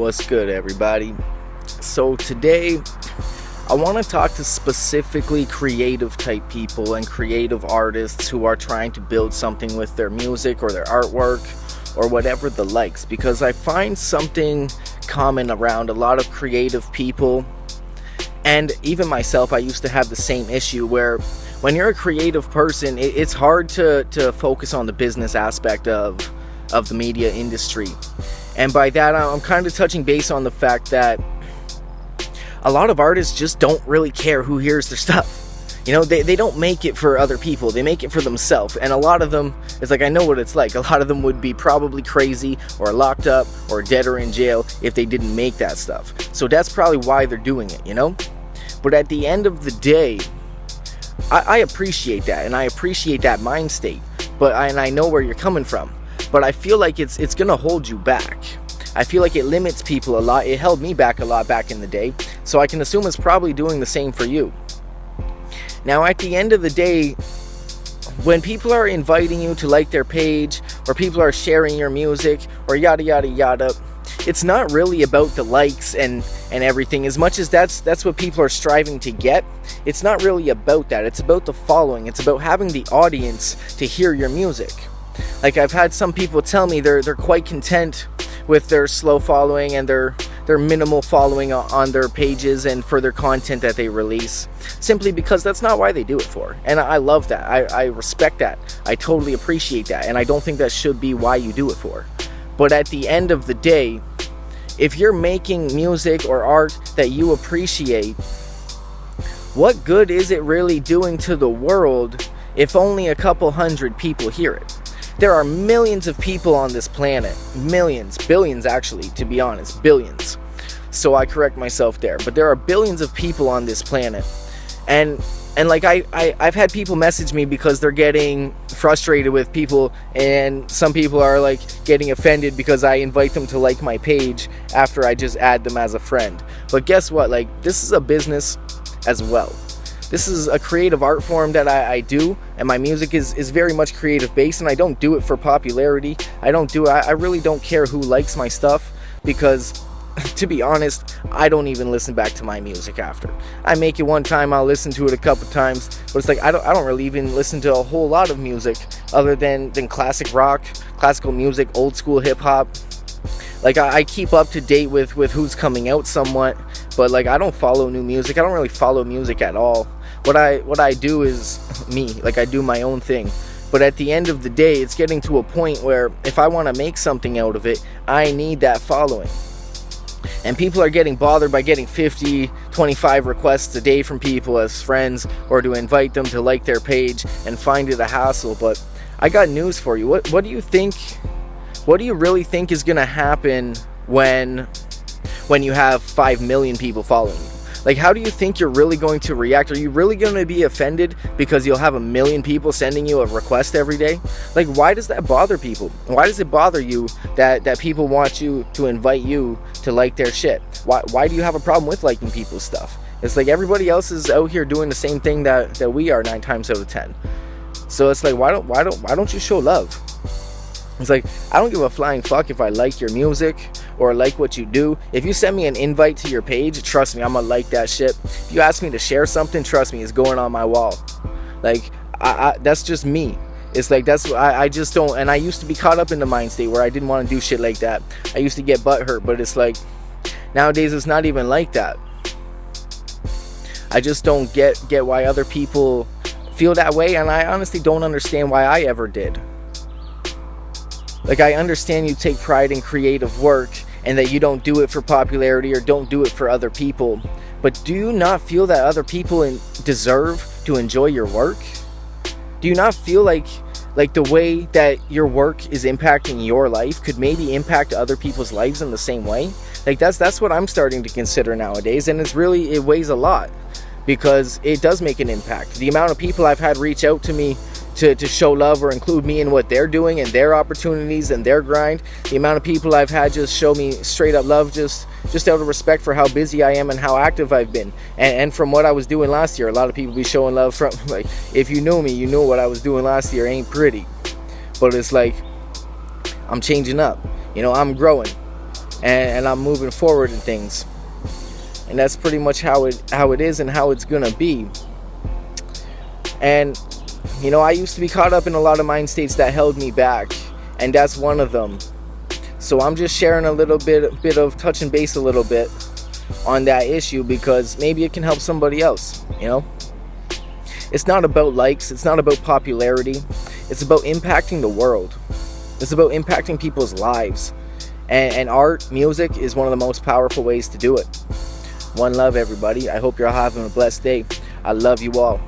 What's good, everybody? So today I want to talk to specifically creative type people and creative artists who are trying to build something with their music or their artwork or whatever the likes, because I find something common around a lot of creative people, and even myself. I used to have the same issue where when you're a creative person, it's hard to focus on the business aspect of the media industry. And by that, I'm kind of touching base on the fact that a lot of artists just don't really care who hears their stuff. You know, they don't make it for other people. They make it for themselves. And a lot of them, it's like, I know what it's like. A lot of them would be probably crazy or locked up or dead or in jail if they didn't make that stuff. So that's probably why they're doing it, you know? But at the end of the day, I appreciate that, and I appreciate that mind state. And I know where you're coming from. But I feel like it's going to hold you back. I feel like it limits people a lot. It held me back a lot back in the day. So I can assume it's probably doing the same for you. Now, at the end of the day, when people are inviting you to like their page, or people are sharing your music, or yada yada yada, it's not really about the likes and everything. As much as that's what people are striving to get, it's not really about that. It's about the following. It's about having the audience to hear your music. Like, I've had some people tell me they're quite content with their slow following and their minimal following on their pages and for their content that they release, simply because that's not why they do it for. And I love that. I respect that. I totally appreciate that. And I don't think that should be why you do it for. But at the end of the day, if you're making music or art that you appreciate, what good is it really doing to the world if only a couple hundred people hear it? There are millions of people on this planet. Millions, billions actually, to be honest, billions. So I correct myself there. But there are billions of people on this planet. And like I've had people message me because they're getting frustrated with people, and some people are like getting offended because I invite them to like my page after I just add them as a friend. But guess what? Like, this is a business as well. This is a creative art form that I do, and my music is very much creative based, and I don't do it for popularity. I really don't care who likes my stuff, because to be honest, I don't even listen back to my music after. I make it one time, I'll listen to it a couple times, but it's like I don't really even listen to a whole lot of music other than classic rock, classical music, old school hip hop. Like, I keep up to date with who's coming out somewhat, but like, I don't follow new music. I don't really follow music at all. What I do is me. Like, I do my own thing. But at the end of the day, it's getting to a point where if I want to make something out of it, I need that following. And people are getting bothered by getting 50, 25 requests a day from people as friends, or to invite them to like their page, and find it a hassle. But I got news for you. What do you think? What do you really think is going to happen when you have 5 million people following you? Like, how do you think you're really going to react? Are you really going to be offended because you'll have 1 million people sending you a request every day? Like, why does that bother people? Why does it bother you that people want you to invite you to like their shit? Why do you have a problem with liking people's stuff? It's like everybody else is out here doing the same thing that we are 9 times out of 10. So it's like, why don't you show love? It's like, I don't give a flying fuck if I like your music or like what you do. If you send me an invite to your page, trust me, I'm gonna like that shit. If you ask me to share something, trust me, it's going on my wall. Like, that's just me. It's like, I just don't. And I used to be caught up in the mind state where I didn't want to do shit like that. I used to get butthurt, but it's like, nowadays it's not even like that. I just don't get why other people feel that way, and I honestly don't understand why I ever did. Like, I understand you take pride in creative work and that you don't do it for popularity or don't do it for other people. But do you not feel that other people deserve to enjoy your work? Do you not feel like the way that your work is impacting your life could maybe impact other people's lives in the same way? Like, that's what I'm starting to consider nowadays, and it weighs a lot, because it does make an impact. The amount of people I've had reach out to me to show love or include me in what they're doing and their opportunities and their grind. The amount of people I've had just show me straight up love just out of respect for how busy I am and how active I've been. And from what I was doing last year, a lot of people be showing love from, like, if you knew me, you knew what I was doing last year ain't pretty. But it's like, I'm changing up. You know, I'm growing. and I'm moving forward in things. And that's pretty much how it is and how it's gonna be. And you know, I used to be caught up in a lot of mind states that held me back, and that's one of them. So I'm just sharing a little bit of touching base a little bit on that issue, because maybe it can help somebody else, you know? It's not about likes, it's not about popularity. It's about impacting the world. It's about impacting people's lives. And art, music is one of the most powerful ways to do it. One love, everybody. I hope you're all having a blessed day. I love you all.